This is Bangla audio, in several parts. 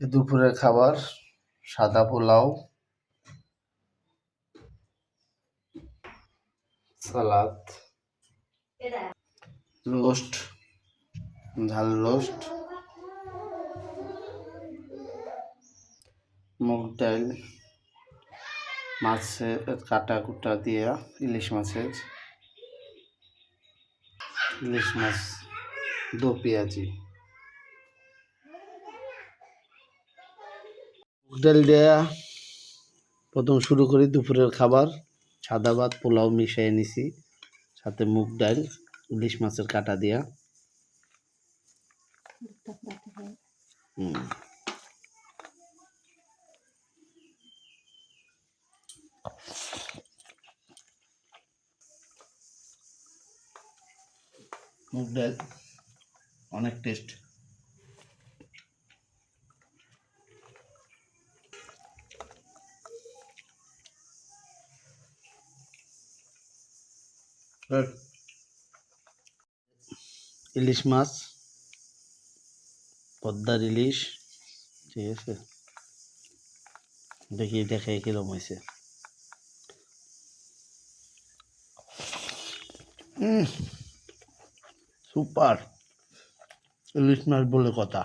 দুপুরের খাবার সাদা পোলাও, সালাদ, রোস্ট, ঝাল রোস্ট, মুগ ডাল, মাছের কাটা কুটা দিয়া ইলিশ মাছ দো পেঁয়াজি। মুগ ডাল দেয়া প্রথম শুরু করি দুপুরের খাবার। সাদা ভাত পোলাও মিশিয়ে নিছি, সাথে মুগ ডাল ইলিশ মাছের কাটা দিয়া। মুগ ডাল অনেক টেস্ট। ইলিশ মাছ, পদ্মার ইলিশ, ঠিক আছে, দেখি দেখাই কিরম হয়েছে। সুপার ইলিশ মাছ বলে কথা।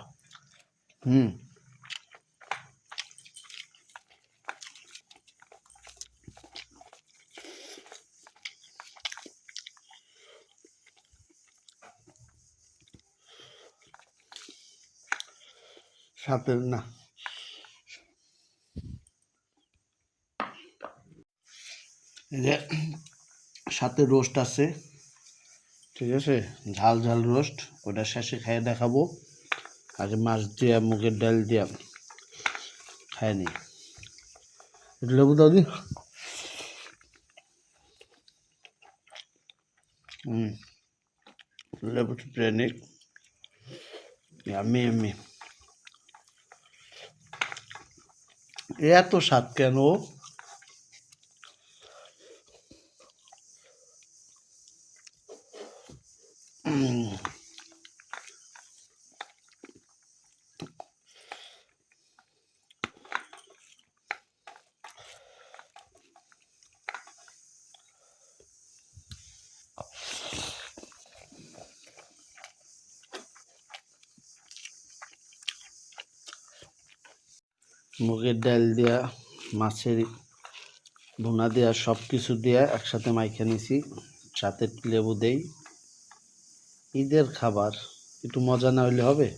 সাথে না সাথে রোস্ট আছে, ঠিক আছে, ঝাল ঝাল রোস্ট, ওটা শেষে খাইয়ে দেখাবো। আগে মাছ দিয়া মুগের ডাল দিয়া খায় নি। লেবু দাও দি। লেবু চিপড়ে নি। আমি এত স্বাদ কেন? মুগের ডাল দিয়া মাছের ভুনা দেওয়া সব কিছু দিয়ে একসাথে মাইখা নিছি, সাথে লেবু দেই। ঈদের খাবার একটু মজা না হইলে হবে?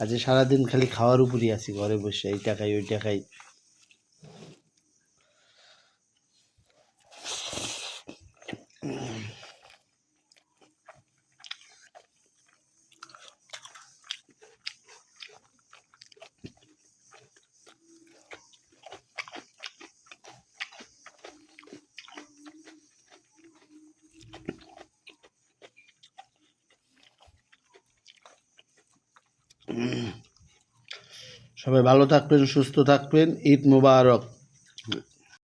আজ সারাদিন খালি খাওয়ার উপরই আছি, ঘরে বসে এইটা খাই ওইটা খাই। সবাই ভালো থাকবেন, সুস্থ থাকবেন। ঈদ মোবারক।